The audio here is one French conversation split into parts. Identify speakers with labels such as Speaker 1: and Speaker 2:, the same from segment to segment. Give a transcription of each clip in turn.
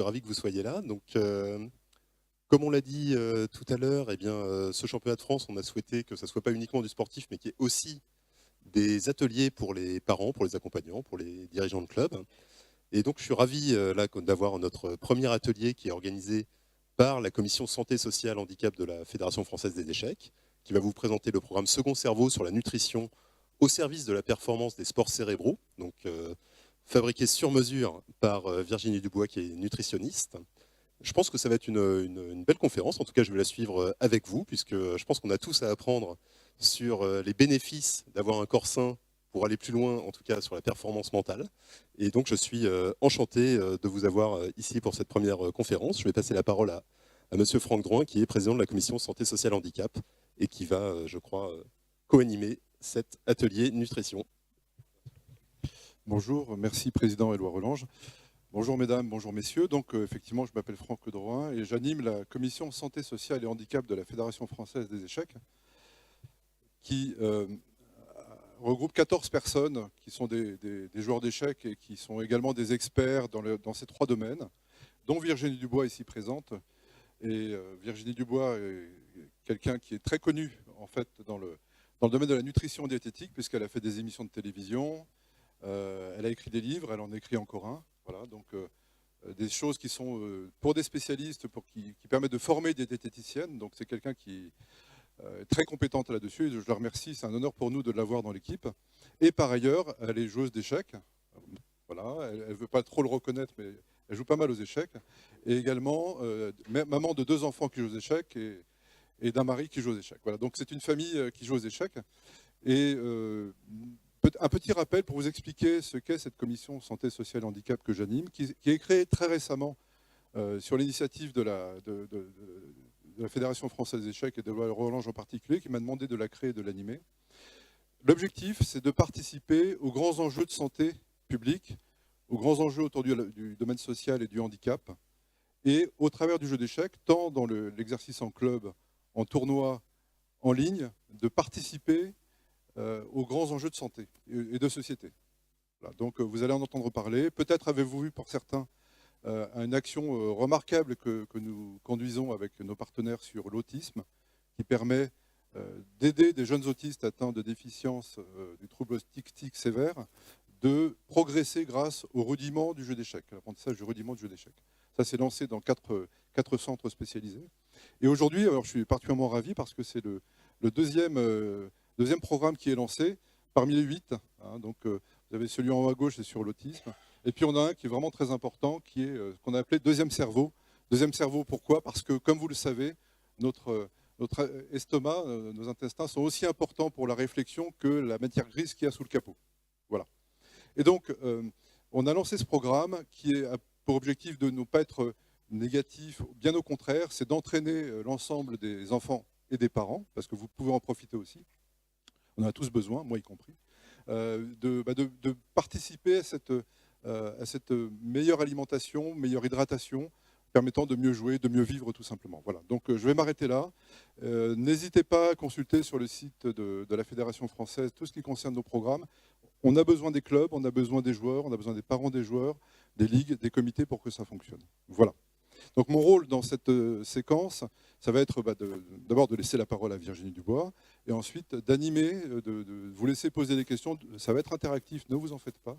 Speaker 1: ravi que vous soyez là. Donc, comme on l'a dit tout à l'heure, eh bien, ce championnat de France, on a souhaité que ça ne soit pas uniquement du sportif, mais qu'il y ait aussi des ateliers pour les parents, pour les accompagnants, pour les dirigeants de club. Et donc, je suis ravi là d'avoir notre premier atelier qui est organisé par la commission santé sociale handicap de la Fédération française des échecs, qui va vous présenter le programme Second Cerveau sur la nutrition au service de la performance des sports cérébraux, donc fabriqué sur mesure par Virginie Dubois, qui est nutritionniste. Je pense que ça va être une belle conférence. En tout cas, je vais la suivre avec vous, puisque je pense qu'on a tous à apprendre sur les bénéfices d'avoir un corps sain pour aller plus loin, en tout cas sur la performance mentale. Et donc, je suis enchanté de vous avoir ici pour cette première conférence. Je vais passer la parole à Monsieur Franck Drouin, qui est président de la commission santé sociale handicap et qui va, je crois, co-animer cet atelier nutrition.
Speaker 2: Bonjour, merci Président Éloi Relange. Bonjour mesdames, bonjour messieurs. Donc effectivement, je m'appelle Franck Drouin et j'anime la commission santé sociale et handicap de la Fédération française des échecs qui regroupe 14 personnes qui sont des joueurs d'échecs et qui sont également des experts dans ces 3 domaines, dont Virginie Dubois ici présente. Et Virginie Dubois est quelqu'un qui est très connu en fait dans le domaine de la nutrition diététique, puisqu'elle a fait des émissions de télévision, elle a écrit des livres, elle en écrit encore un. Voilà, donc des choses qui sont pour des spécialistes, qui permettent de former des diététiciennes. Donc c'est quelqu'un qui est très compétente là-dessus. Je la remercie, c'est un honneur pour nous de l'avoir dans l'équipe. Et par ailleurs, elle est joueuse d'échecs. Voilà, elle ne veut pas trop le reconnaître, mais elle joue pas mal aux échecs. Et également, maman de 2 enfants qui jouent aux échecs et d'un mari qui joue aux échecs. Voilà, donc c'est une famille qui joue aux échecs. Et un petit rappel pour vous expliquer ce qu'est cette commission santé sociale et handicap que j'anime, qui est créée très récemment sur l'initiative de la Fédération française des échecs et de Éloi Relange en particulier, qui m'a demandé de la créer et de l'animer. L'objectif, c'est de participer aux grands enjeux de santé publique, aux grands enjeux autour du domaine social et du handicap, et au travers du jeu d'échecs, tant dans l'exercice en club, en tournoi, en ligne, de participer aux grands enjeux de santé et de société. Voilà, donc vous allez en entendre parler. Peut-être avez-vous vu pour certains une action remarquable que nous conduisons avec nos partenaires sur l'autisme, qui permet d'aider des jeunes autistes atteints de déficience du trouble autistique sévère de progresser grâce au rudiment du jeu d'échecs, l'apprentissage du rudiment du jeu d'échecs. Ça s'est lancé dans 4 centres spécialisés. Et aujourd'hui, alors je suis particulièrement ravi parce que c'est le deuxième programme qui est lancé parmi les 8. Hein, donc vous avez celui en haut à gauche, c'est sur l'autisme. Et puis on a un qui est vraiment très important, qui est ce qu'on a appelé deuxième cerveau. Deuxième cerveau, pourquoi? Parce que, comme vous le savez, notre estomac, nos intestins sont aussi importants pour la réflexion que la matière grise qu'il y a sous le capot. Voilà. Et donc, on a lancé ce programme qui a pour objectif de ne pas être négatif, bien au contraire, c'est d'entraîner l'ensemble des enfants et des parents, parce que vous pouvez en profiter aussi. On en a tous besoin, moi y compris, de participer à cette meilleure alimentation, meilleure hydratation, permettant de mieux jouer, de mieux vivre tout simplement. Voilà. Donc je vais m'arrêter là. N'hésitez pas à consulter sur le site de la Fédération française tout ce qui concerne nos programmes. On a besoin des clubs, on a besoin des joueurs, on a besoin des parents des joueurs, des ligues, des comités pour que ça fonctionne. Voilà. Donc mon rôle dans cette séquence, ça va être d'abord de laisser la parole à Virginie Dubois et ensuite d'animer, de vous laisser poser des questions. Ça va être interactif, ne vous en faites pas.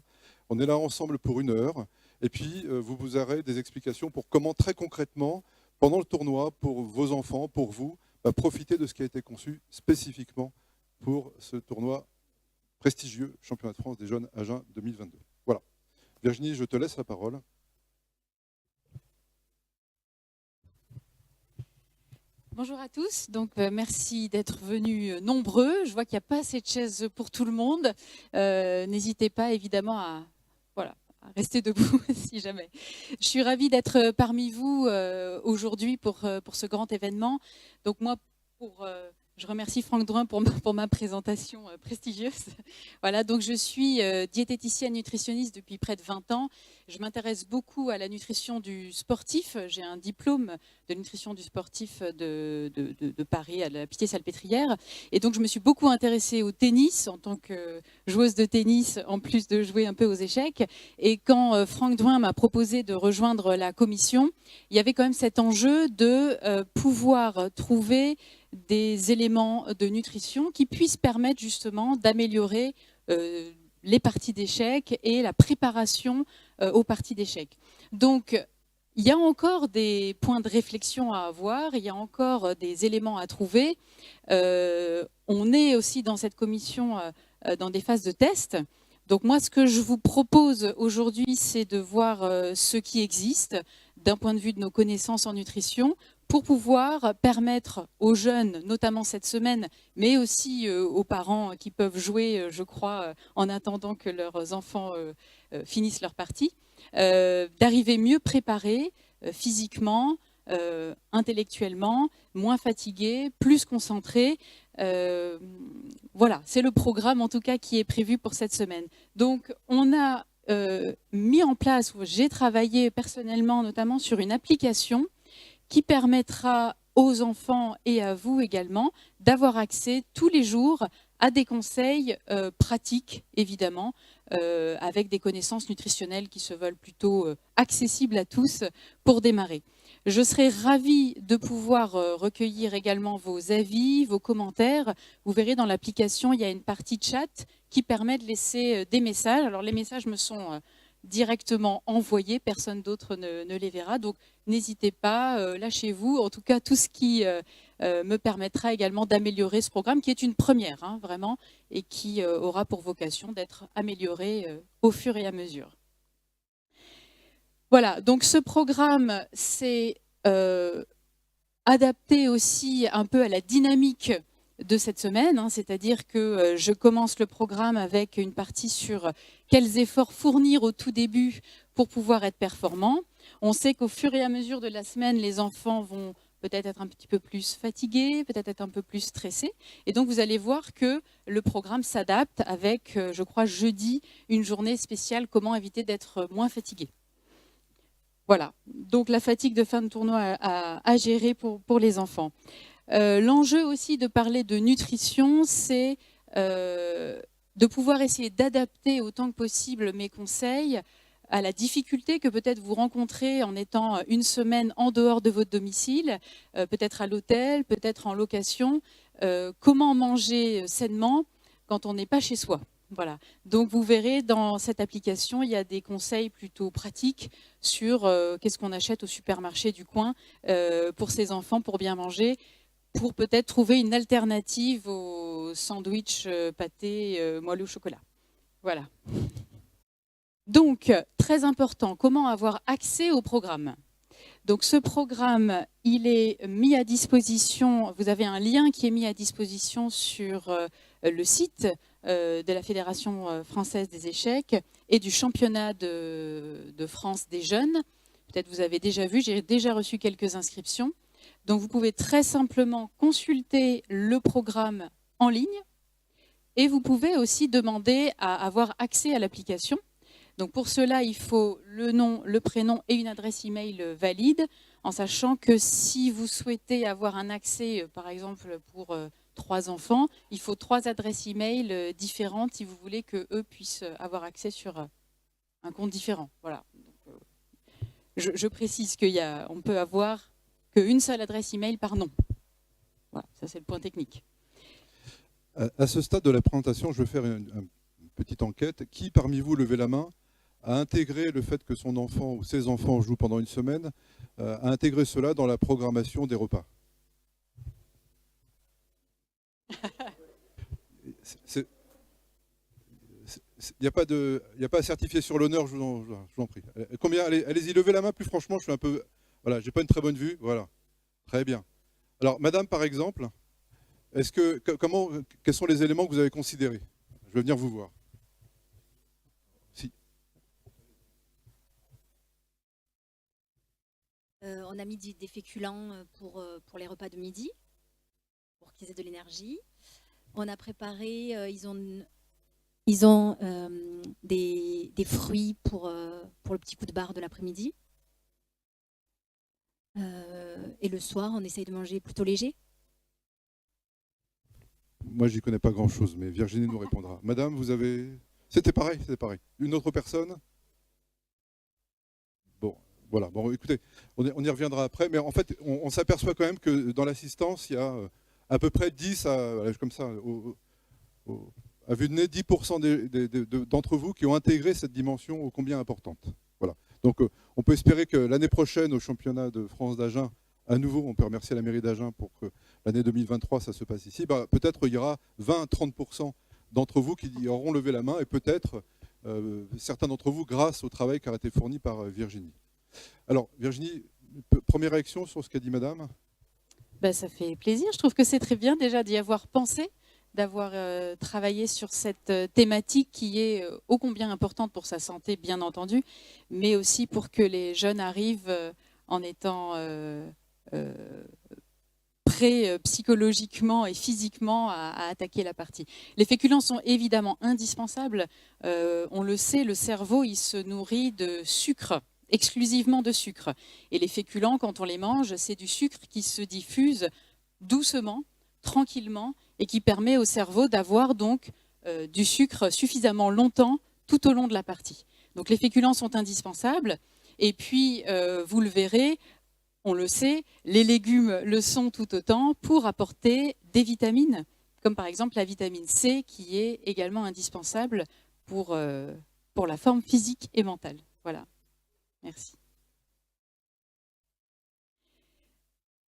Speaker 2: On est là ensemble pour 1 heure et puis vous aurez des explications pour comment très concrètement, pendant le tournoi, pour vos enfants, pour vous, profiter de ce qui a été conçu spécifiquement pour ce tournoi prestigieux, Championnat de France des jeunes Agen 2022. Voilà. Virginie, je te laisse la parole.
Speaker 3: Bonjour à tous, donc merci d'être venus nombreux. Je vois qu'il n'y a pas assez de chaises pour tout le monde. N'hésitez pas évidemment à rester debout si jamais. Je suis ravie d'être parmi vous aujourd'hui pour ce grand événement. Donc moi, pour Je remercie Franck Drouin pour ma présentation prestigieuse. Voilà, donc je suis diététicienne nutritionniste depuis près de 20 ans. Je m'intéresse beaucoup à la nutrition du sportif. J'ai un diplôme de nutrition du sportif de Paris, à la Pitié-Salpêtrière. Et donc, je me suis beaucoup intéressée au tennis en tant que joueuse de tennis, en plus de jouer un peu aux échecs. Et quand Franck Drouin m'a proposé de rejoindre la commission, il y avait quand même cet enjeu de pouvoir trouver des éléments de nutrition qui puissent permettre justement d'améliorer les parties d'échecs et la préparation aux parties d'échecs. Donc, il y a encore des points de réflexion à avoir, il y a encore des éléments à trouver. On est aussi dans cette commission dans des phases de test. Donc moi, ce que je vous propose aujourd'hui, c'est de voir ce qui existe d'un point de vue de nos connaissances en nutrition pour pouvoir permettre aux jeunes, notamment cette semaine, mais aussi aux parents qui peuvent jouer, je crois, en attendant que leurs enfants finissent leur partie, d'arriver mieux préparés physiquement, intellectuellement, moins fatigués, plus concentrés. Voilà, c'est le programme en tout cas qui est prévu pour cette semaine. Donc on a mis en place, j'ai travaillé personnellement notamment sur une application qui permettra aux enfants et à vous également d'avoir accès tous les jours à des conseils pratiques, évidemment, avec des connaissances nutritionnelles qui se veulent plutôt accessibles à tous pour démarrer. Je serai ravie de pouvoir recueillir également vos avis, vos commentaires. Vous verrez dans l'application, il y a une partie chat qui permet de laisser des messages. Alors les messages me sont directement envoyés, personne d'autre ne les verra. Donc n'hésitez pas, lâchez-vous. En tout cas, tout ce qui me permettra également d'améliorer ce programme, qui est une première, hein, vraiment, et qui aura pour vocation d'être amélioré au fur et à mesure. Voilà, donc ce programme, c'est adapté aussi un peu à la dynamique de cette semaine, hein, c'est-à-dire que je commence le programme avec une partie sur quels efforts fournir au tout début pour pouvoir être performant. On sait qu'au fur et à mesure de la semaine, les enfants vont peut-être être un petit peu plus fatigués, peut-être être un peu plus stressés. Et donc, vous allez voir que le programme s'adapte avec, je crois, jeudi, une journée spéciale, comment éviter d'être moins fatigué. Voilà, donc la fatigue de fin de tournoi à gérer pour les enfants. L'enjeu aussi de parler de nutrition, c'est de pouvoir essayer d'adapter autant que possible mes conseils à la difficulté que peut-être vous rencontrez en étant une semaine en dehors de votre domicile, peut-être à l'hôtel, peut-être en location. Comment manger sainement quand on n'est pas chez soi? Voilà. Donc vous verrez dans cette application, il y a des conseils plutôt pratiques sur qu'est-ce qu'on achète au supermarché du coin pour ses enfants pour bien manger, pour peut-être trouver une alternative au sandwich pâté moelleux au chocolat. Voilà. Donc, très important, comment avoir accès au programme? Donc, ce programme, il est mis à disposition, vous avez un lien qui est mis à disposition sur le site de la Fédération française des échecs et du championnat de France des jeunes. Peut-être vous avez déjà vu, j'ai déjà reçu quelques inscriptions. Donc, vous pouvez très simplement consulter le programme en ligne et vous pouvez aussi demander à avoir accès à l'application. Donc, pour cela, il faut le nom, le prénom et une adresse email valide, en sachant que si vous souhaitez avoir un accès, par exemple, pour 3 enfants, il faut 3 adresses email différentes si vous voulez qu'eux puissent avoir accès sur un compte différent. Voilà. Donc, je précise qu'on peut avoir qu'une seule adresse email par nom. Voilà, ça c'est le point technique.
Speaker 2: À ce stade de la présentation, je vais faire une petite enquête. Qui parmi vous, levez la main, a intégré le fait que son enfant ou ses enfants jouent pendant une semaine, a intégré cela dans la programmation des repas? Il n'y a pas à certifier sur l'honneur, je vous en prie. Combien? Allez-y, levez la main, plus franchement, je suis un peu... Voilà, j'ai pas une très bonne vue, voilà. Très bien. Alors, madame, par exemple, quels sont les éléments que vous avez considérés? Je vais venir vous voir. Si.
Speaker 4: On a mis des féculents pour les repas de midi, pour qu'ils aient de l'énergie. On a préparé, ils ont des fruits pour le petit coup de barre de l'après-midi. Et le soir, on essaye de manger plutôt léger.
Speaker 2: Moi, j'y connais pas grand-chose, mais Virginie nous répondra. Madame, vous avez... C'était pareil. Une autre personne? Bon, voilà. Bon, écoutez, on y reviendra après. Mais en fait, on s'aperçoit quand même que dans l'assistance, il y a à peu près 10 comme ça, à vue de nez, 10% d'entre vous qui ont intégré cette dimension ô combien importante. Voilà. Donc, on peut espérer que l'année prochaine, au championnat de France d'Agen, à nouveau, on peut remercier la mairie d'Agen pour que l'année 2023, ça se passe ici. Peut-être il y aura 20-30% d'entre vous qui auront levé la main et peut-être certains d'entre vous grâce au travail qui a été fourni par Virginie. Alors, Virginie, première réaction sur ce qu'a dit madame?
Speaker 3: Ça fait plaisir. Je trouve que c'est très bien déjà d'y avoir pensé, d'avoir travaillé sur cette thématique qui est ô combien importante pour sa santé, bien entendu, mais aussi pour que les jeunes arrivent en étant prêts psychologiquement et physiquement à attaquer la partie. Les féculents sont évidemment indispensables. On le sait, le cerveau, il se nourrit de sucre, exclusivement de sucre. Et les féculents, quand on les mange, c'est du sucre qui se diffuse doucement, tranquillement, et qui permet au cerveau d'avoir donc du sucre suffisamment longtemps tout au long de la partie. Donc les féculents sont indispensables. Et puis, vous le verrez, on le sait, les légumes le sont tout autant pour apporter des vitamines, comme par exemple la vitamine C, qui est également indispensable pour la forme physique et mentale. Voilà. Merci.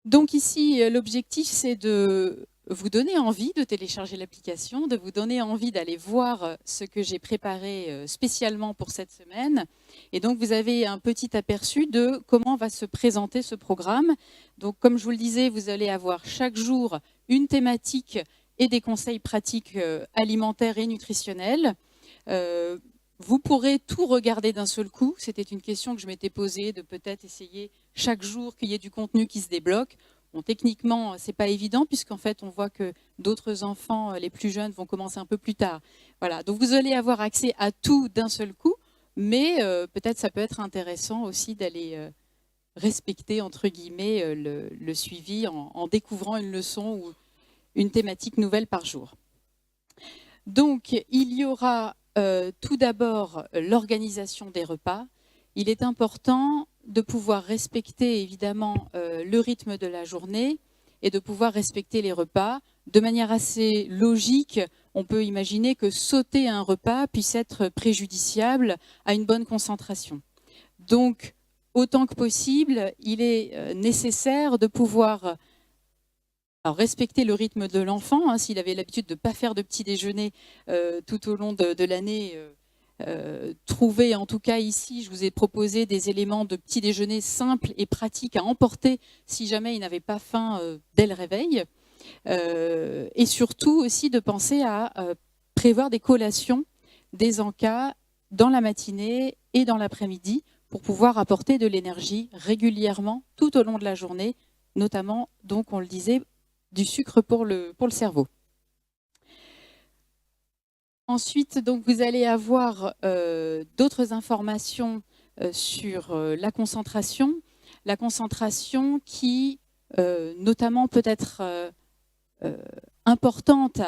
Speaker 3: Donc ici, l'objectif, c'est de vous donner envie de télécharger l'application, de vous donner envie d'aller voir ce que j'ai préparé spécialement pour cette semaine. Et donc, vous avez un petit aperçu de comment va se présenter ce programme. Donc, comme je vous le disais, vous allez avoir chaque jour une thématique et des conseils pratiques alimentaires et nutritionnels. Vous pourrez tout regarder d'un seul coup. C'était une question que je m'étais posée, de peut-être essayer chaque jour qu'il y ait du contenu qui se débloque. Bon, techniquement, ce n'est pas évident, puisqu'en fait, on voit que d'autres enfants, les plus jeunes, vont commencer un peu plus tard. Voilà. Donc, vous allez avoir accès à tout d'un seul coup, mais peut-être ça peut être intéressant aussi d'aller respecter, entre guillemets, le suivi en découvrant une leçon ou une thématique nouvelle par jour. Donc, il y aura tout d'abord l'organisation des repas. Il est important de pouvoir respecter évidemment le rythme de la journée et de pouvoir respecter les repas. De manière assez logique, on peut imaginer que sauter un repas puisse être préjudiciable à une bonne concentration. Donc, autant que possible, il est nécessaire de pouvoir respecter le rythme de l'enfant. S'il avait l'habitude de ne pas faire de petit déjeuner tout au long de l'année, trouver, en tout cas ici, je vous ai proposé des éléments de petit déjeuner simples et pratiques à emporter si jamais il n'avait pas faim dès le réveil. Et surtout aussi de penser à prévoir des collations, des encas dans la matinée et dans l'après-midi pour pouvoir apporter de l'énergie régulièrement tout au long de la journée, notamment, donc on le disait, du sucre pour le cerveau. Ensuite, donc, vous allez avoir d'autres informations sur la concentration. La concentration qui, notamment, peut être importante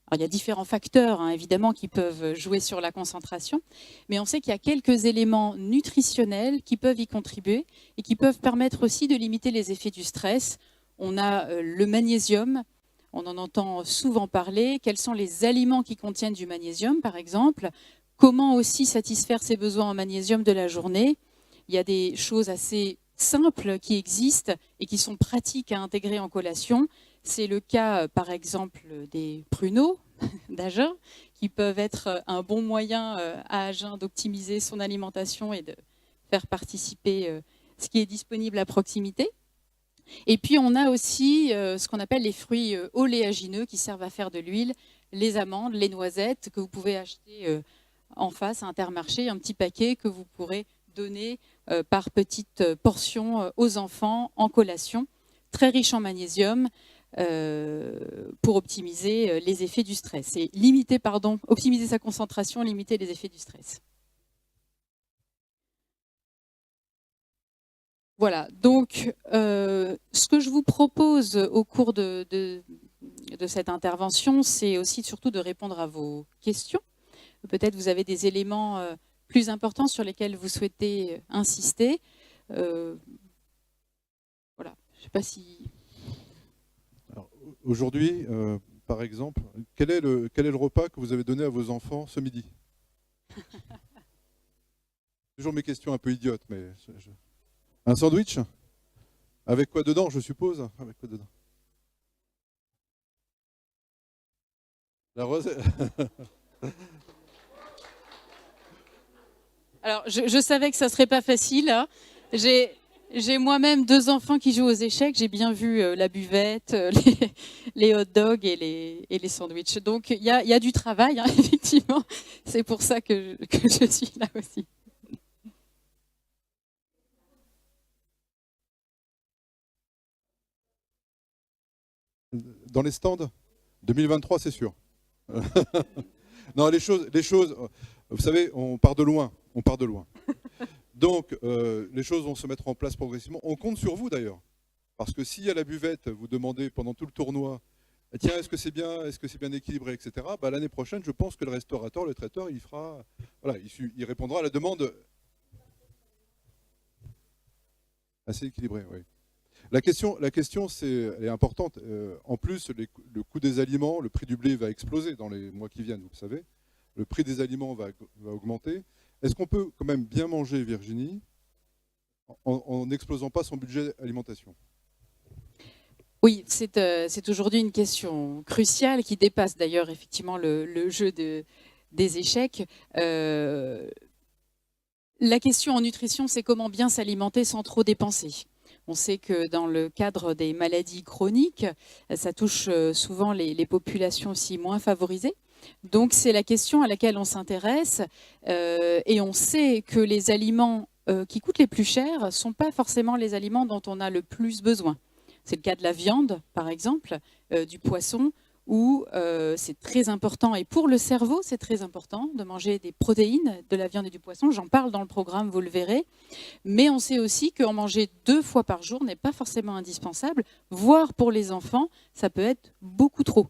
Speaker 3: alors, il y a différents facteurs, évidemment, qui peuvent jouer sur la concentration, mais on sait qu'il y a quelques éléments nutritionnels qui peuvent y contribuer et qui peuvent permettre aussi de limiter les effets du stress. On a le magnésium. On en entend souvent parler. Quels sont les aliments qui contiennent du magnésium, par exemple? Comment aussi satisfaire ses besoins en magnésium de la journée? Il y a des choses assez simples qui existent et qui sont pratiques à intégrer en collation. C'est le cas, par exemple, des pruneaux d'Agen, qui peuvent être un bon moyen à Agen d'optimiser son alimentation et de faire participer ce qui est disponible à proximité. Et puis, on a aussi ce qu'on appelle les fruits oléagineux qui servent à faire de l'huile, les amandes, les noisettes que vous pouvez acheter en face à Intermarché, un petit paquet que vous pourrez donner par petites portions aux enfants en collation, très riche en magnésium. pour optimiser les effets du stress. Et optimiser sa concentration, limiter les effets du stress. Voilà, donc ce que je vous propose au cours de cette intervention, c'est aussi surtout de répondre à vos questions. Peut-être vous avez des éléments plus importants sur lesquels vous souhaitez insister. Voilà, je ne sais pas si...
Speaker 2: Aujourd'hui, par exemple, quel est le repas que vous avez donné à vos enfants ce midi? Toujours mes questions un peu idiotes, mais... Un sandwich? Avec quoi dedans, je suppose? Avec quoi dedans? La rosette.
Speaker 3: Alors, je savais que ça ne serait pas facile. Hein. J'ai moi-même 2 enfants qui jouent aux échecs. J'ai bien vu la buvette, les hot dogs et les sandwichs. Donc, il y a du travail, hein, effectivement. C'est pour ça que je suis là aussi.
Speaker 2: Dans les stands 2023, c'est sûr. Non, les choses, vous savez, on part de loin. Donc, les choses vont se mettre en place progressivement. On compte sur vous d'ailleurs. Parce que s'il y a la buvette, vous demandez pendant tout le tournoi, tiens, est-ce que c'est bien équilibré, etc. Bah, l'année prochaine, je pense que le restaurateur, le traiteur, il fera, voilà, il répondra à la demande assez équilibrée, oui. La question, elle est importante. En plus, le coût des aliments, le prix du blé va exploser dans les mois qui viennent, vous le savez. Le prix des aliments va augmenter. Est-ce qu'on peut quand même bien manger, Virginie, en n'explosant pas son budget alimentation?
Speaker 3: Oui, c'est aujourd'hui une question cruciale qui dépasse d'ailleurs effectivement le jeu des échecs. La question en nutrition, c'est comment bien s'alimenter sans trop dépenser. On sait que dans le cadre des maladies chroniques, ça touche souvent les populations aussi moins favorisées. Donc c'est la question à laquelle on s'intéresse et on sait que les aliments qui coûtent les plus chers ne sont pas forcément les aliments dont on a le plus besoin. C'est le cas de la viande, par exemple, du poisson, où c'est très important, et pour le cerveau, c'est très important de manger des protéines, de la viande et du poisson. J'en parle dans le programme, vous le verrez. Mais on sait aussi qu'en manger 2 fois par jour n'est pas forcément indispensable, voire pour les enfants, ça peut être beaucoup trop.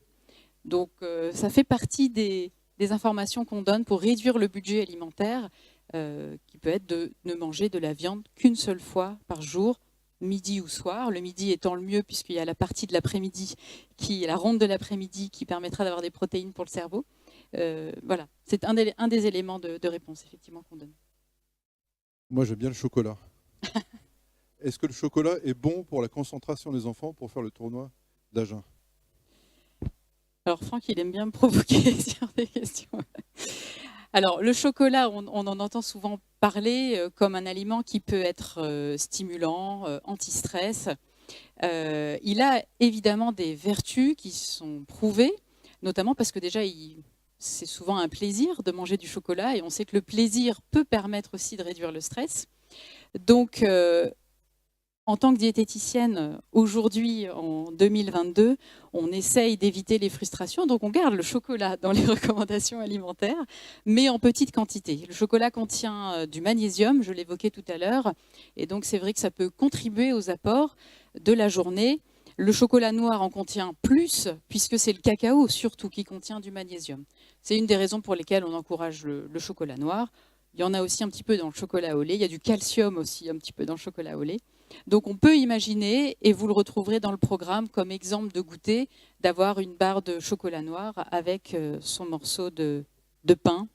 Speaker 3: Donc ça fait partie des informations qu'on donne pour réduire le budget alimentaire, qui peut être de ne manger de la viande qu'une seule fois par jour, midi ou soir, le midi étant le mieux puisqu'il y a la partie de l'après-midi, la ronde de l'après-midi qui permettra d'avoir des protéines pour le cerveau. Voilà, c'est un des éléments de réponse effectivement qu'on donne.
Speaker 2: Moi j'aime bien le chocolat. Est-ce que le chocolat est bon pour la concentration des enfants pour faire le tournoi d'Agen?
Speaker 3: Alors Franck, il aime bien me provoquer sur des questions. Alors, le chocolat, on en entend souvent parler comme un aliment qui peut être stimulant, anti-stress. Il a évidemment des vertus qui sont prouvées, notamment parce que déjà, c'est souvent un plaisir de manger du chocolat et on sait que le plaisir peut permettre aussi de réduire le stress. Donc, en tant que diététicienne, aujourd'hui, en 2022, on essaye d'éviter les frustrations. Donc, on garde le chocolat dans les recommandations alimentaires, mais en petite quantité. Le chocolat contient du magnésium, je l'évoquais tout à l'heure. Et donc, c'est vrai que ça peut contribuer aux apports de la journée. Le chocolat noir en contient plus, puisque c'est le cacao surtout qui contient du magnésium. C'est une des raisons pour lesquelles on encourage le chocolat noir. Il y en a aussi un petit peu dans le chocolat au lait. Il y a du calcium aussi un petit peu dans le chocolat au lait. Donc on peut imaginer, et vous le retrouverez dans le programme comme exemple de goûter, d'avoir une barre de chocolat noir avec son morceau de pain,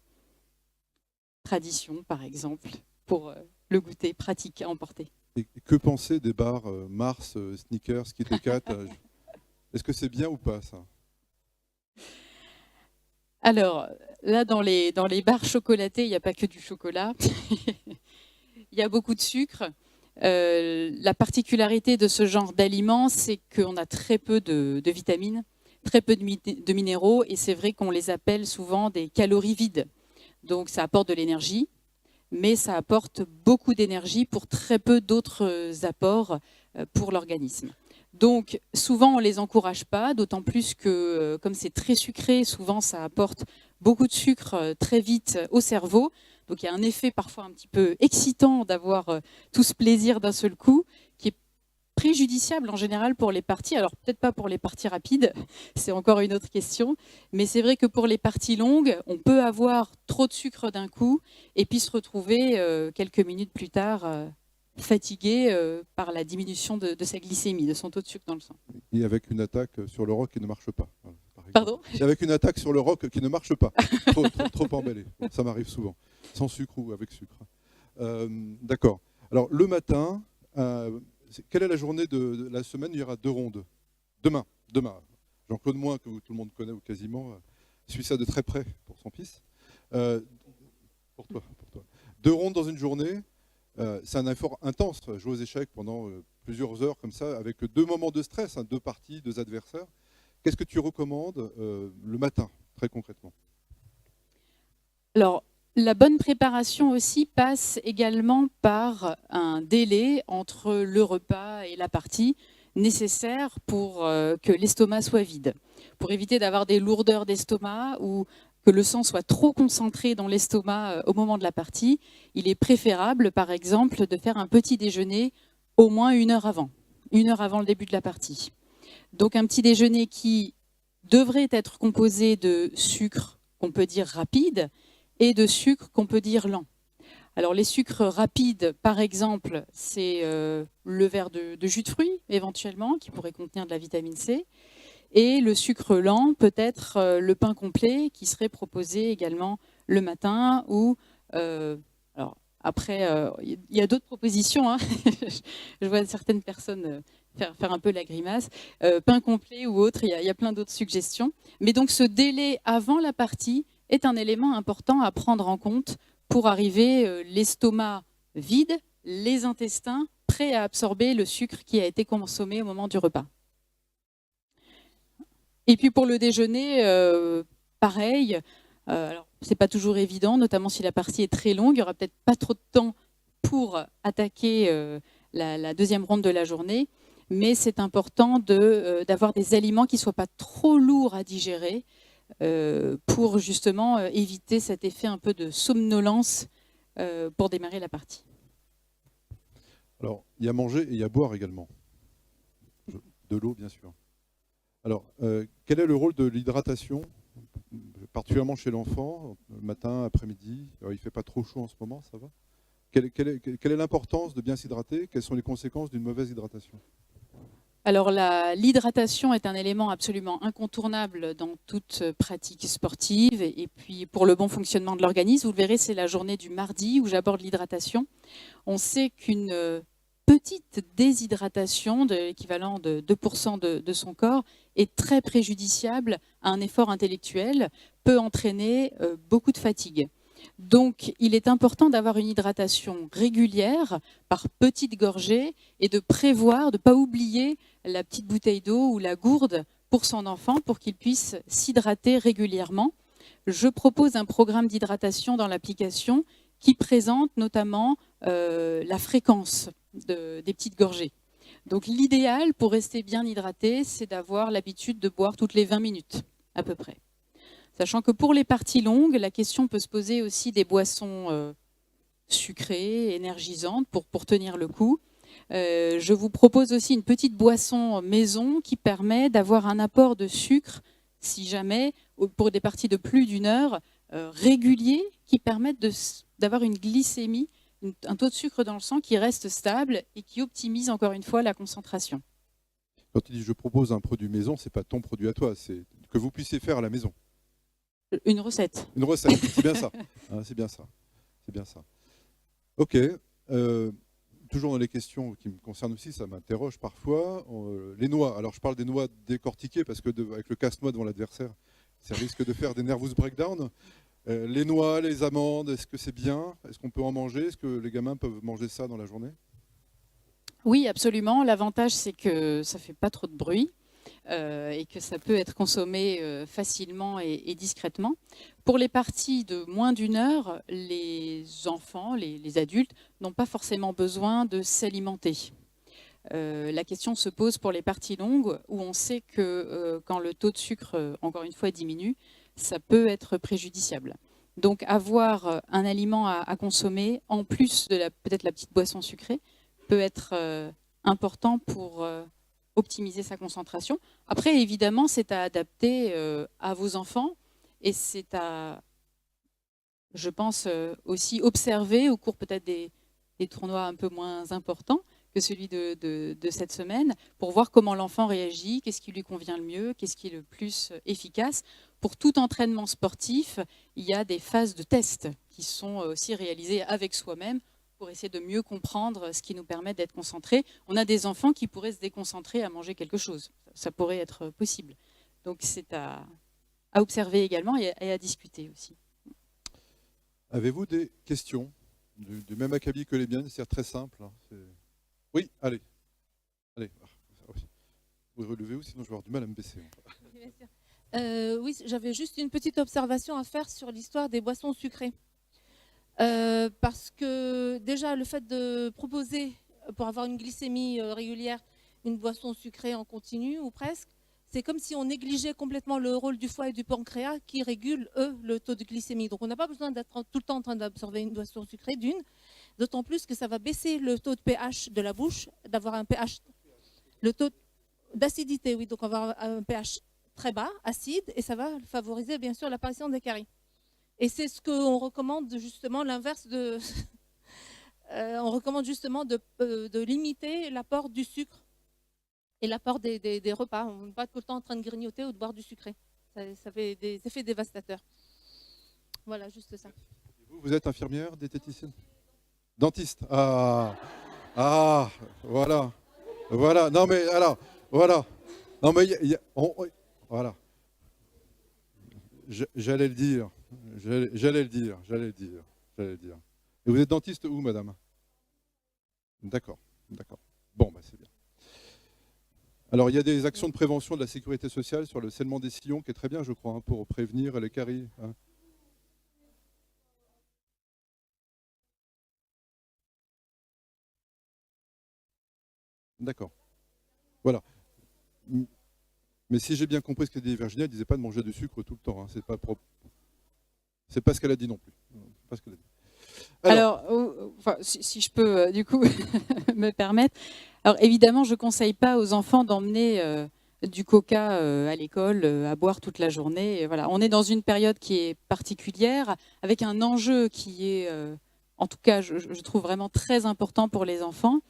Speaker 3: tradition par exemple, pour le goûter pratique à emporter.
Speaker 2: Et que penser des bars Mars, Snickers, Kit Kat? Est-ce que c'est bien ou pas ça?
Speaker 3: Alors là, dans les barres chocolatées, il n'y a pas que du chocolat. Il y a beaucoup de sucre. La particularité de ce genre d'aliments, c'est qu'on a très peu de vitamines, très peu de minéraux, et c'est vrai qu'on les appelle souvent des calories vides. Donc ça apporte de l'énergie, mais ça apporte beaucoup d'énergie pour très peu d'autres apports pour l'organisme. Donc souvent on ne les encourage pas, d'autant plus que comme c'est très sucré, souvent ça apporte beaucoup de sucre très vite au cerveau. Donc il y a un effet parfois un petit peu excitant d'avoir tout ce plaisir d'un seul coup, qui est préjudiciable en général pour les parties. Alors peut-être pas pour les parties rapides, c'est encore une autre question, mais c'est vrai que pour les parties longues, on peut avoir trop de sucre d'un coup et puis se retrouver quelques minutes plus tard fatigué par la diminution de sa glycémie, de son taux de sucre dans le sang.
Speaker 2: Et avec une attaque sur le roc qui ne marche pas. Voilà, par exemple.
Speaker 3: Pardon ?
Speaker 2: Et avec une attaque sur le roc qui ne marche pas. Trop emballé. Bon, ça m'arrive souvent. Sans sucre ou avec sucre. D'accord. Alors, le matin, quelle est la journée de la semaine ? Il y aura 2 rondes. Demain. Jean-Claude Moins, que tout le monde connaît ou quasiment, suit ça de très près pour son fils. Pour toi. 2 rondes dans une journée. C'est un effort intense, jouer aux échecs pendant plusieurs heures comme ça, avec 2 moments de stress, 2 parties, 2 adversaires. Qu'est-ce que tu recommandes le matin, très concrètement ?
Speaker 3: Alors, la bonne préparation aussi passe également par un délai entre le repas et la partie nécessaire pour que l'estomac soit vide, pour éviter d'avoir des lourdeurs d'estomac ou que le sang soit trop concentré dans l'estomac au moment de la partie. Il est préférable, par exemple, de faire un petit déjeuner au moins 1 heure avant le début de la partie. Donc un petit déjeuner qui devrait être composé de sucre qu'on peut dire rapide et de sucre qu'on peut dire lent. Alors les sucres rapides, par exemple, c'est le verre de jus de fruits, éventuellement, qui pourrait contenir de la vitamine C. Et le sucre lent peut être le pain complet qui serait proposé également le matin ou alors après il y a d'autres propositions, hein. Je vois certaines personnes faire un peu la grimace, pain complet ou autre, il y a plein d'autres suggestions. Mais donc ce délai avant la partie est un élément important à prendre en compte pour arriver l'estomac vide, les intestins prêts à absorber le sucre qui a été consommé au moment du repas. Et puis pour le déjeuner, pareil. Alors c'est pas toujours évident, notamment si la partie est très longue. Il n'y aura peut-être pas trop de temps pour attaquer la deuxième ronde de la journée, mais c'est important d'avoir des aliments qui ne soient pas trop lourds à digérer pour justement éviter cet effet un peu de somnolence pour démarrer la partie.
Speaker 2: Alors, il y a manger et il y a boire également. De l'eau, bien sûr. Alors, quel est le rôle de l'hydratation, particulièrement chez l'enfant, matin, après-midi? Il ne fait pas trop chaud en ce moment, ça va? Quelle est l'importance de bien s'hydrater? Quelles sont les conséquences d'une mauvaise hydratation?
Speaker 3: Alors l'hydratation est un élément absolument incontournable dans toute pratique sportive et puis pour le bon fonctionnement de l'organisme. Vous le verrez, c'est la journée du mardi où j'aborde l'hydratation. On sait qu'une petite déshydratation de l'équivalent de 2% de son corps est très préjudiciable à un effort intellectuel, peut entraîner beaucoup de fatigue. Donc, il est important d'avoir une hydratation régulière par petites gorgées et de prévoir, de ne pas oublier la petite bouteille d'eau ou la gourde pour son enfant pour qu'il puisse s'hydrater régulièrement. Je propose un programme d'hydratation dans l'application qui présente notamment la fréquence des petites gorgées. Donc, l'idéal pour rester bien hydraté, c'est d'avoir l'habitude de boire toutes les 20 minutes à peu près. Sachant que pour les parties longues, la question peut se poser aussi des boissons sucrées, énergisantes pour tenir le coup. Je vous propose aussi une petite boisson maison qui permet d'avoir un apport de sucre, si jamais, pour des parties de plus d'1 heure, régulier, qui permettent d'avoir une glycémie, un taux de sucre dans le sang qui reste stable et qui optimise encore une fois la concentration.
Speaker 2: Quand tu dis je propose un produit maison, ce n'est pas ton produit à toi, c'est que vous puissiez faire à la maison.
Speaker 3: Une recette.
Speaker 2: Une recette, c'est bien ça. Hein, c'est bien ça. C'est bien ça. Ok. Toujours dans les questions qui me concernent aussi, ça m'interroge parfois. Les noix. Alors je parle des noix décortiquées parce que avec le casse-noix devant l'adversaire, ça risque de faire des nervous breakdown. Les noix, les amandes, est-ce que c'est bien? Est-ce qu'on peut en manger? Est-ce que les gamins peuvent manger ça dans la journée?
Speaker 3: Oui, absolument. L'avantage, c'est que ça ne fait pas trop de bruit. Et que ça peut être consommé facilement et discrètement. Pour les parties de moins d'1 heure, les enfants, les adultes, n'ont pas forcément besoin de s'alimenter. La question se pose pour les parties longues, où on sait que quand le taux de sucre, encore une fois, diminue, ça peut être préjudiciable. Donc avoir un aliment à consommer, en plus de peut-être la petite boisson sucrée, peut être important pour optimiser sa concentration. Après, évidemment, c'est à adapter à vos enfants et c'est à, je pense, aussi observer au cours peut-être des tournois un peu moins importants que celui de cette semaine, pour voir comment l'enfant réagit, qu'est-ce qui lui convient le mieux, qu'est-ce qui est le plus efficace. Pour tout entraînement sportif, il y a des phases de test qui sont aussi réalisées avec soi-même pour essayer de mieux comprendre ce qui nous permet d'être concentrés. On a des enfants qui pourraient se déconcentrer à manger quelque chose. Ça pourrait être possible. Donc c'est à observer également et à discuter aussi.
Speaker 2: Avez-vous des questions du même acabit que les miennes? C'est très simple. Oui, allez. Allez. Vous relevez-vous, sinon je vais avoir du mal à me baisser.
Speaker 5: Oui, j'avais juste une petite observation à faire sur l'histoire des boissons sucrées. Parce que déjà, le fait de proposer, pour avoir une glycémie régulière, une boisson sucrée en continu ou presque, c'est comme si on négligeait complètement le rôle du foie et du pancréas qui régulent, eux, le taux de glycémie. Donc on n'a pas besoin d'être tout le temps en train d'absorber une boisson sucrée, d'une, d'autant plus que ça va baisser le taux de pH de la bouche, d'avoir un pH, le taux d'acidité, oui, donc on va avoir un pH très bas, acide, et ça va favoriser bien sûr l'apparition des caries. Et c'est ce qu'on recommande justement, l'inverse de... on recommande justement de limiter l'apport du sucre et l'apport des repas. On n'est pas tout le temps en train de grignoter ou de boire du sucré. Ça fait des effets dévastateurs. Voilà, juste ça.
Speaker 2: Vous êtes infirmière, diététicienne? Dentiste. Ah, voilà. Voilà, non mais alors, voilà. Non mais voilà. J'allais le dire. J'allais le dire. Et vous êtes dentiste où, madame? D'accord. Bon, bah c'est bien. Alors, il y a des actions de prévention de la sécurité sociale sur le scellement des sillons, qui est très bien, je crois, pour prévenir les caries. D'accord. Voilà. Mais si j'ai bien compris ce qu'a dit Virginie, elle ne disait pas de manger du sucre tout le temps. C'est pas propre. C'est pas ce qu'elle a dit non plus. Pas ce qu'elle a dit.
Speaker 3: Alors si je peux du coup me permettre. Alors évidemment, je ne conseille pas aux enfants d'emmener du coca à l'école, à boire toute la journée. Et voilà. On est dans une période qui est particulière, avec un enjeu qui est, en tout cas, je trouve vraiment très important pour les enfants.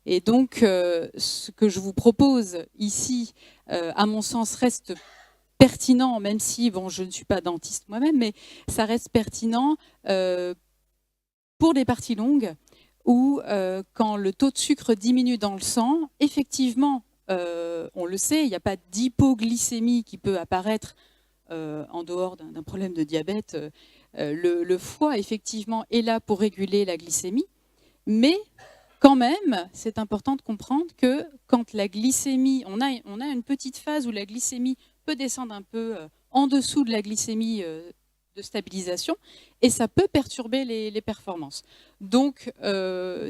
Speaker 3: Et donc, ce que je vous propose ici, à mon sens, reste pertinent, même si, bon, je ne suis pas dentiste moi-même, mais ça reste pertinent pour les parties longues, où quand le taux de sucre diminue dans le sang, effectivement, on le sait, il n'y a pas d'hypoglycémie qui peut apparaître en dehors d'un problème de diabète. Le foie, effectivement, est là pour réguler la glycémie, mais quand même, c'est important de comprendre que quand la glycémie, on a une petite phase où la glycémie peut descendre un peu en dessous de la glycémie de stabilisation, et ça peut perturber les performances. Donc,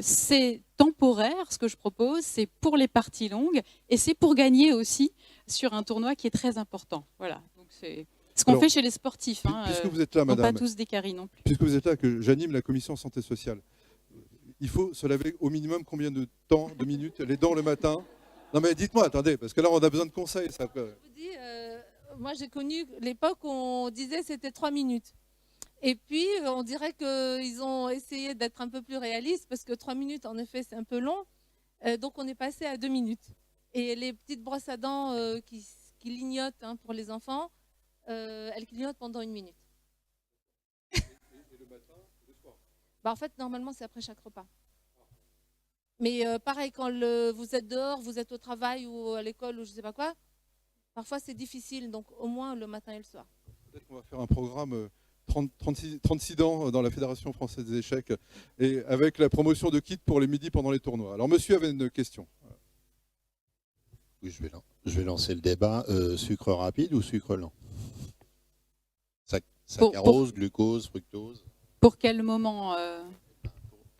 Speaker 3: c'est temporaire, ce que je propose, c'est pour les parties longues, et c'est pour gagner aussi sur un tournoi qui est très important. Voilà, donc c'est ce qu'on fait chez les sportifs.
Speaker 2: Puisque vous êtes là, madame,
Speaker 3: pas tous des caries non plus.
Speaker 2: Puisque vous êtes là, que j'anime la commission santé sociale, il faut se laver au minimum combien de temps, de minutes, les dents le matin? Non mais dites-moi, attendez, parce que là on a besoin de conseils. Ça peut...
Speaker 5: Je vous dis, moi j'ai connu l'époque où on disait c'était 3 minutes. Et puis on dirait qu'ils ont essayé d'être un peu plus réalistes, parce que 3 minutes en effet c'est un peu long. Donc on est passé à 2 minutes. Et les petites brosses à dents qui clignotent pour les enfants, elles clignotent pendant 1 minute.
Speaker 2: Et le matin, le soir?
Speaker 5: En fait, normalement, c'est après chaque repas. Mais pareil, quand vous êtes dehors, vous êtes au travail ou à l'école ou je ne sais pas quoi, parfois c'est difficile, donc au moins le matin et le soir.
Speaker 2: Peut-être qu'on va faire un programme 36 dents dans la Fédération française des échecs, et avec la promotion de kits pour les midis pendant les tournois. Alors monsieur avait une question.
Speaker 6: Oui, je vais lancer le débat. Sucre rapide ou sucre lent? Saccharose, glucose, fructose?
Speaker 3: Pour quel moment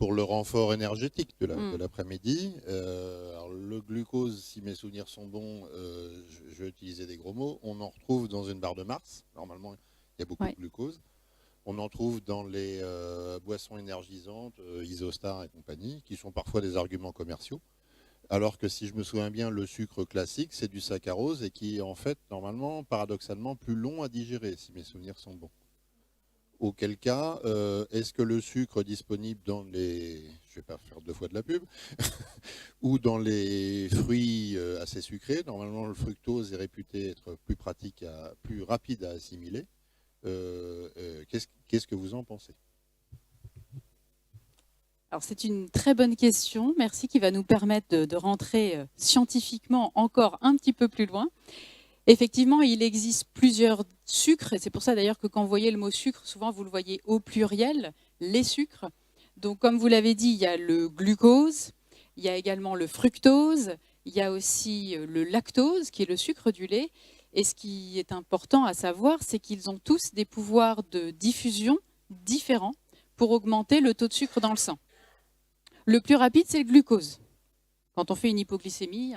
Speaker 6: pour le renfort énergétique de l'après-midi. Alors, le glucose, si mes souvenirs sont bons, je vais utiliser des gros mots, on en retrouve dans une barre de Mars. Normalement, il y a beaucoup de glucose. On en trouve dans les boissons énergisantes, Isostar et compagnie, qui sont parfois des arguments commerciaux. Alors que si je me souviens bien, le sucre classique, c'est du saccharose et qui est en fait, normalement, paradoxalement, plus long à digérer, si mes souvenirs sont bons. Auquel cas, est-ce que le sucre disponible dans les, je ne vais pas faire 2 fois de la pub, ou dans les fruits assez sucrés, normalement le fructose est réputé être plus pratique, plus rapide à assimiler. Qu'est-ce que vous en pensez?
Speaker 3: Alors c'est une très bonne question, merci, qui va nous permettre de rentrer scientifiquement encore un petit peu plus loin. Effectivement, il existe plusieurs sucres, et c'est pour ça d'ailleurs que quand vous voyez le mot sucre, souvent vous le voyez au pluriel, les sucres. Donc comme vous l'avez dit, il y a le glucose, il y a également le fructose, il y a aussi le lactose, qui est le sucre du lait. Et ce qui est important à savoir, c'est qu'ils ont tous des pouvoirs de diffusion différents pour augmenter le taux de sucre dans le sang. Le plus rapide, c'est le glucose. Quand on fait une hypoglycémie,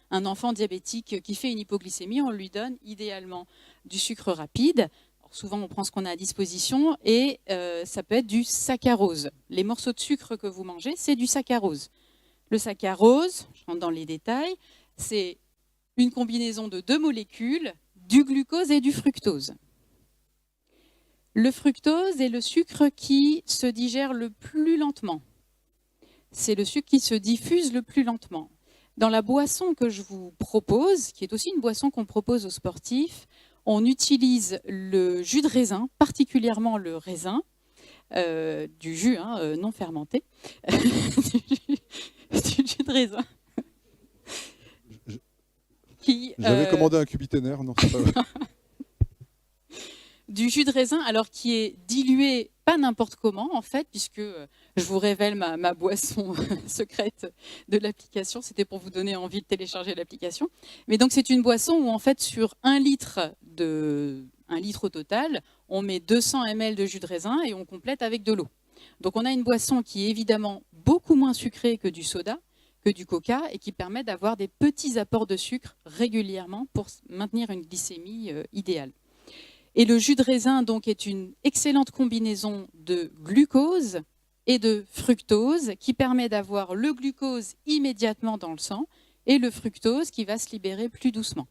Speaker 3: un enfant diabétique qui fait une hypoglycémie, on lui donne idéalement du sucre rapide. Alors souvent, on prend ce qu'on a à disposition et ça peut être du saccharose. Les morceaux de sucre que vous mangez, c'est du saccharose. Le saccharose, je rentre dans les détails, c'est une combinaison de 2 molécules, du glucose et du fructose. Le fructose est le sucre qui se digère le plus lentement. C'est le sucre qui se diffuse le plus lentement. Dans la boisson que je vous propose, qui est aussi une boisson qu'on propose aux sportifs, on utilise le jus de raisin, particulièrement le raisin, du jus non fermenté, du jus de raisin.
Speaker 2: J'avais commandé un cubiténaire, non, c'est pas vrai.
Speaker 3: Du jus de raisin, alors qui est dilué pas n'importe comment en fait, puisque je vous révèle ma boisson secrète de l'application, c'était pour vous donner envie de télécharger l'application. Mais donc c'est une boisson où en fait sur 1 litre au total, on met 200 ml de jus de raisin et on complète avec de l'eau. Donc on a une boisson qui est évidemment beaucoup moins sucrée que du soda, que du coca, et qui permet d'avoir des petits apports de sucre régulièrement pour maintenir une glycémie idéale. Et le jus de raisin donc, est une excellente combinaison de glucose et de fructose qui permet d'avoir le glucose immédiatement dans le sang et le fructose qui va se libérer plus doucement.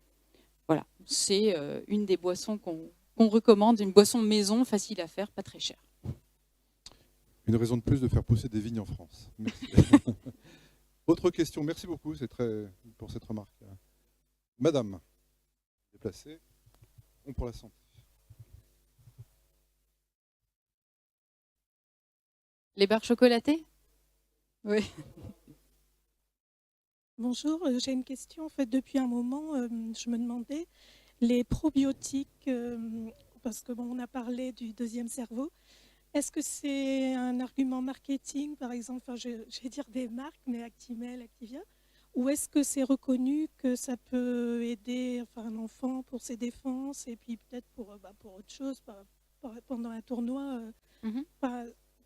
Speaker 3: Voilà, c'est une des boissons qu'on recommande, une boisson maison, facile à faire, pas très chère.
Speaker 2: Une raison de plus de faire pousser des vignes en France. Merci. Autre question, merci beaucoup pour cette remarque. Madame, déplacée, on pour la santé.
Speaker 3: Les barres chocolatées? Oui.
Speaker 7: Bonjour, j'ai une question. En fait, depuis un moment, je me demandais, les probiotiques, parce que on a parlé du 2e cerveau, est-ce que c'est un argument marketing, par exemple, je vais dire des marques, mais Actimel, Activia, ou est-ce que c'est reconnu que ça peut aider un enfant pour ses défenses et puis peut-être pour autre chose, pendant un tournoi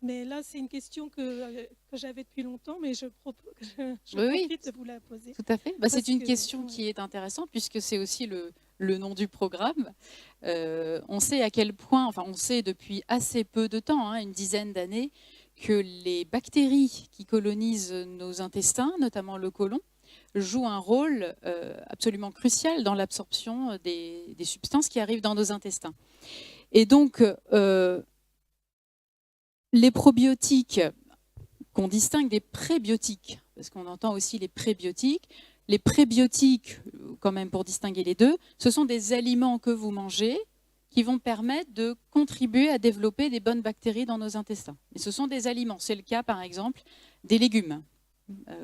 Speaker 7: mais là, c'est une question que j'avais depuis longtemps, mais je profite de vous la poser.
Speaker 3: Tout à fait. C'est une question qui est intéressante puisque c'est aussi le nom du programme. On sait à quel point, on sait depuis assez peu de temps, une dizaine d'années, que les bactéries qui colonisent nos intestins, notamment le côlon, jouent un rôle absolument crucial dans l'absorption des substances qui arrivent dans nos intestins. Et donc, les probiotiques, qu'on distingue des prébiotiques, parce qu'on entend aussi les prébiotiques. Les prébiotiques, quand même pour distinguer les deux, ce sont des aliments que vous mangez qui vont permettre de contribuer à développer des bonnes bactéries dans nos intestins. Et ce sont des aliments. C'est le cas, par exemple, des légumes,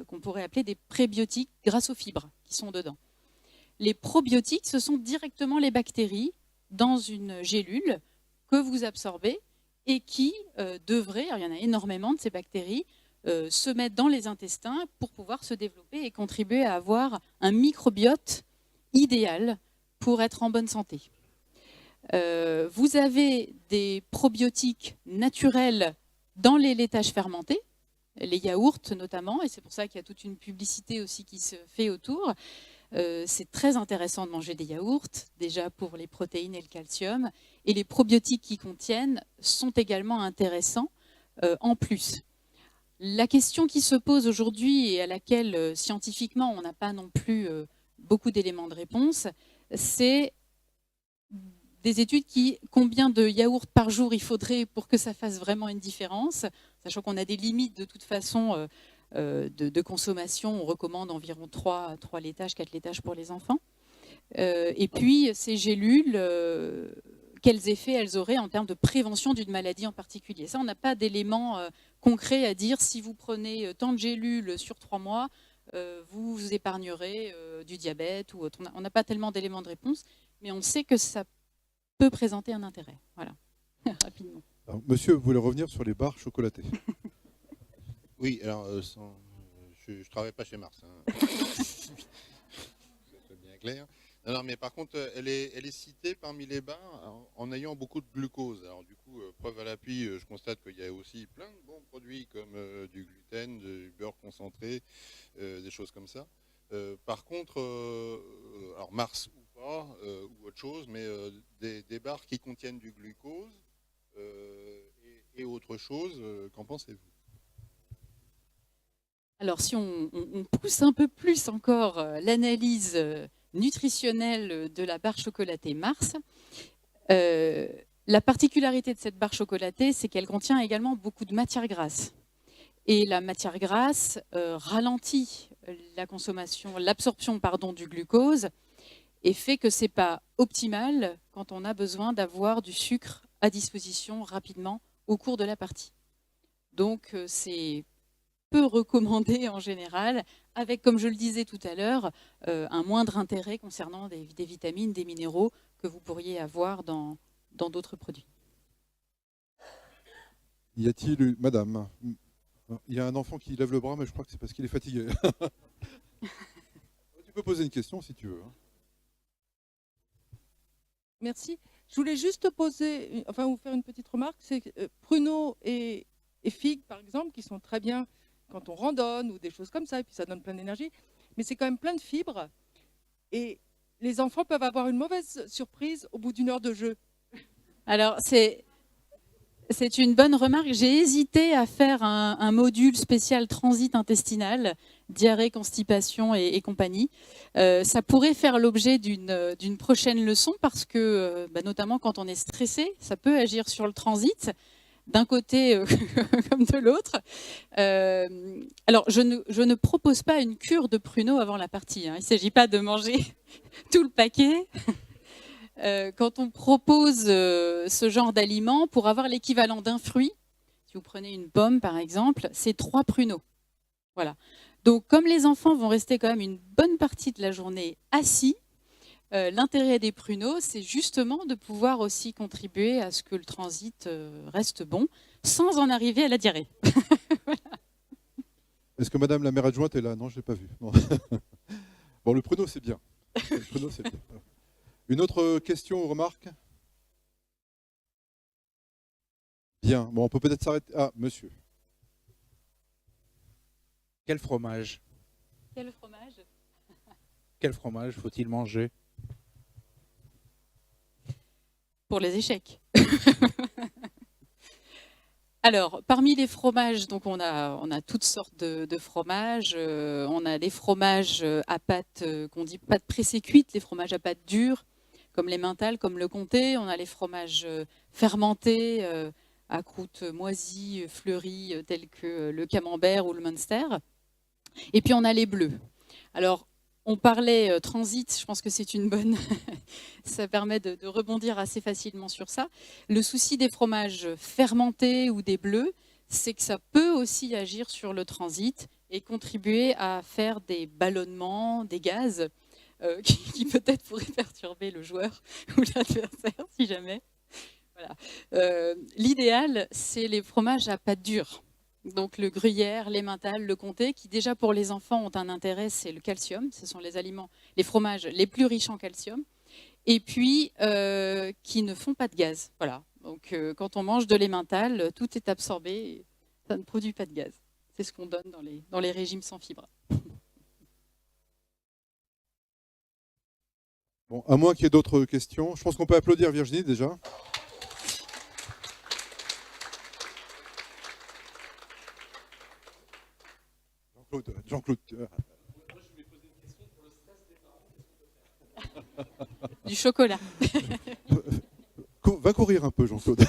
Speaker 3: qu'on pourrait appeler des prébiotiques grâce aux fibres qui sont dedans. Les probiotiques, ce sont directement les bactéries dans une gélule que vous absorbez et qui devraient, alors il y en a énormément de ces bactéries, se mettre dans les intestins pour pouvoir se développer et contribuer à avoir un microbiote idéal pour être en bonne santé. Vous avez des probiotiques naturels dans les laitages fermentés, les yaourts notamment, et c'est pour ça qu'il y a toute une publicité aussi qui se fait autour. C'est très intéressant de manger des yaourts, déjà pour les protéines et le calcium, et les probiotiques qu'ils contiennent sont également intéressants en plus. La question qui se pose aujourd'hui et à laquelle scientifiquement on n'a pas non plus beaucoup d'éléments de réponse, c'est des études combien de yaourts par jour il faudrait pour que ça fasse vraiment une différence, sachant qu'on a des limites de toute façon de consommation, on recommande environ 3 laitages, 4 laitages pour les enfants. Et puis ces gélules, quels effets elles auraient en termes de prévention d'une maladie en particulier. Ça, on n'a pas d'éléments concrets à dire, si vous prenez tant de gélules sur 3 mois, vous vous épargnerez du diabète ou autre. On n'a pas tellement d'éléments de réponse, mais on sait que ça peut présenter un intérêt. Voilà, rapidement.
Speaker 2: Alors, monsieur, vous voulez revenir sur les barres chocolatées?
Speaker 6: Oui, alors je ne travaille pas chez Mars. Hein. C'est bien clair. Non, mais par contre, elle est citée parmi les barres en ayant beaucoup de glucose. Alors du coup, preuve à l'appui, je constate qu'il y a aussi plein de bons produits comme du gluten, du beurre concentré, des choses comme ça. Par contre, alors Mars ou pas, ou autre chose, mais des barres qui contiennent du glucose et autre chose, qu'en pensez-vous?
Speaker 3: Alors, si on pousse un peu plus encore l'analyse nutritionnelle de la barre chocolatée Mars, la particularité de cette barre chocolatée, c'est qu'elle contient également beaucoup de matière grasse. Et la matière grasse ralentit la consommation, l'absorption du glucose et fait que ce n'est pas optimal quand on a besoin d'avoir du sucre à disposition rapidement au cours de la partie. Donc, c'est peu recommandé en général, avec, comme je le disais tout à l'heure, un moindre intérêt concernant des vitamines, des minéraux que vous pourriez avoir dans d'autres produits.
Speaker 2: Y a-t-il, madame, il y a un enfant qui lève le bras, mais je crois que c'est parce qu'il est fatigué. Tu peux poser une question si tu veux.
Speaker 8: Merci. Je voulais juste vous faire une petite remarque. C'est pruneaux et figues, par exemple, qui sont très bien quand on randonne ou des choses comme ça, et puis ça donne plein d'énergie. Mais c'est quand même plein de fibres. Et les enfants peuvent avoir une mauvaise surprise au bout d'une heure de jeu.
Speaker 3: Alors, c'est une bonne remarque. J'ai hésité à faire un module spécial transit intestinal, diarrhée, constipation et compagnie. Ça pourrait faire l'objet d'une prochaine leçon parce que, notamment quand on est stressé, ça peut agir sur le transit, d'un côté comme de l'autre. Alors, je ne propose pas une cure de pruneaux avant la partie. Hein. Il ne s'agit pas de manger tout le paquet. Quand on propose ce genre d'aliments, pour avoir l'équivalent d'un fruit, si vous prenez une pomme par exemple, c'est 3 pruneaux. Voilà. Donc comme les enfants vont rester quand même une bonne partie de la journée assis, l'intérêt des pruneaux, c'est justement de pouvoir aussi contribuer à ce que le transit reste bon, sans en arriver à la diarrhée. Voilà.
Speaker 2: Est-ce que madame la maire adjointe est là? Non, je ne l'ai pas vue. Bon, le pruneau, c'est bien. Le pruneau, c'est bien. Une autre question ou remarque? Bien. Bon, on peut peut-être s'arrêter. Ah, monsieur.
Speaker 9: Quel fromage?
Speaker 3: Quel fromage?
Speaker 9: Quel fromage faut-il manger?
Speaker 3: Pour les échecs. Alors, parmi les fromages, donc on a toutes sortes de fromages. On a des fromages à pâte qu'on dit pâte pressée cuite, les fromages à pâte dure, comme les Mental, comme le Comté. On a les fromages fermentés à croûte moisie, fleurie, tels que le Camembert ou le Munster. Et puis on a les bleus. Alors, on parlait transit, je pense que c'est une bonne... ça permet de rebondir assez facilement sur ça. Le souci des fromages fermentés ou des bleus, c'est que ça peut aussi agir sur le transit et contribuer à faire des ballonnements, des gaz, qui peut-être pourraient perturber le joueur ou l'adversaire, si jamais. Voilà. L'idéal, c'est les fromages à pâte dure. Donc le gruyère, l'emmental, le comté, qui déjà pour les enfants ont un intérêt, c'est le calcium. Ce sont les aliments, les fromages les plus riches en calcium. Et puis qui ne font pas de gaz. Voilà. Donc quand on mange de l'emmental, tout est absorbé, ça ne produit pas de gaz. C'est ce qu'on donne dans les régimes sans fibres.
Speaker 2: Bon, à moins qu'il y ait d'autres questions, je pense qu'on peut applaudir Virginie déjà. Jean-Claude.
Speaker 3: Du chocolat.
Speaker 2: Va courir un peu, Jean-Claude.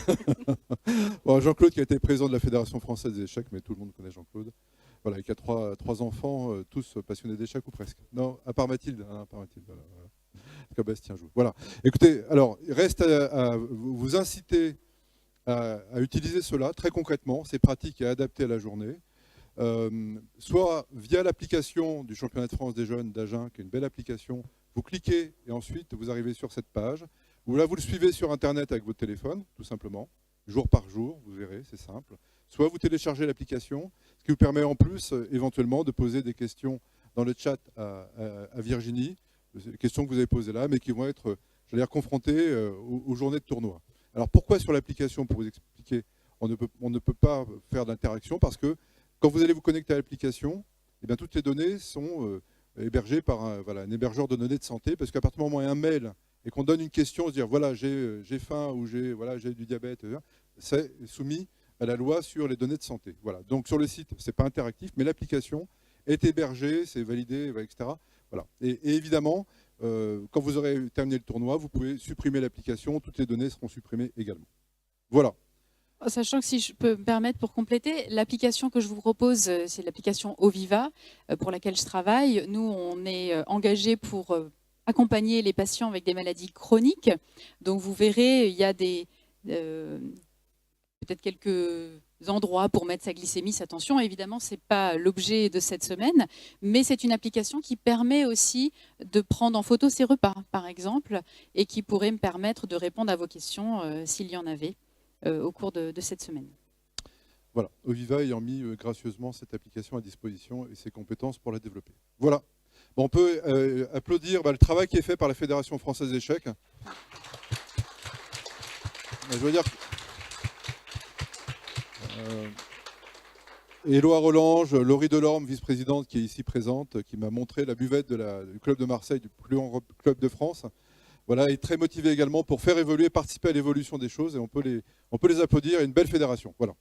Speaker 2: Bon, Jean-Claude qui a été président de la Fédération française des échecs, mais tout le monde connaît Jean-Claude. Voilà, qui a trois enfants, tous passionnés d'échecs ou presque. Non, à part Mathilde. Hein, à part Mathilde, voilà. En tout cas, Bastien joue. Voilà. Écoutez, alors, il reste à vous inciter à utiliser cela très concrètement. C'est pratique et adapté à la journée. Soit via l'application du championnat de France des jeunes d'Agen, qui est une belle application, vous cliquez et ensuite vous arrivez sur cette page. Ou là, vous le suivez sur Internet avec votre téléphone, tout simplement, jour par jour, vous verrez, c'est simple. Soit vous téléchargez l'application, ce qui vous permet en plus, éventuellement, de poser des questions dans le chat à Virginie, des questions que vous avez posées là, mais qui vont être, j'allais dire, confrontées aux journées de tournoi. Alors pourquoi sur l'application, pour vous expliquer, on ne peut pas faire d'interaction, parce que quand vous allez vous connecter à l'application, eh bien, toutes les données sont hébergées par un hébergeur de données de santé, parce qu'à partir du moment où il y a un mail et qu'on donne une question, se dire voilà, j'ai faim ou j'ai du diabète, c'est soumis à la loi sur les données de santé. Voilà. Donc sur le site, ce n'est pas interactif, mais l'application est hébergée, c'est validé, etc. Voilà. Et évidemment, quand vous aurez terminé le tournoi, vous pouvez supprimer l'application, toutes les données seront supprimées également. Voilà.
Speaker 3: Sachant que si je peux me permettre pour compléter, l'application que je vous propose, c'est l'application Oviva pour laquelle je travaille. Nous, on est engagé pour accompagner les patients avec des maladies chroniques. Donc vous verrez, il y a peut-être quelques endroits pour mettre sa glycémie, sa tension. Évidemment, ce n'est pas l'objet de cette semaine, mais c'est une application qui permet aussi de prendre en photo ses repas, par exemple, et qui pourrait me permettre de répondre à vos questions s'il y en avait au cours de cette semaine.
Speaker 2: Voilà, Oviva ayant mis gracieusement cette application à disposition et ses compétences pour la développer. Voilà. Bon, on peut applaudir le travail qui est fait par la Fédération française d'échecs. Je veux dire, Éloi Rolange, Laurie Delorme, vice-présidente, qui est ici présente, qui m'a montré la buvette du club de Marseille, du plus grand club de France. Voilà, est très motivé également pour faire évoluer, participer à l'évolution des choses, et on peut les applaudir, et une belle fédération. Voilà.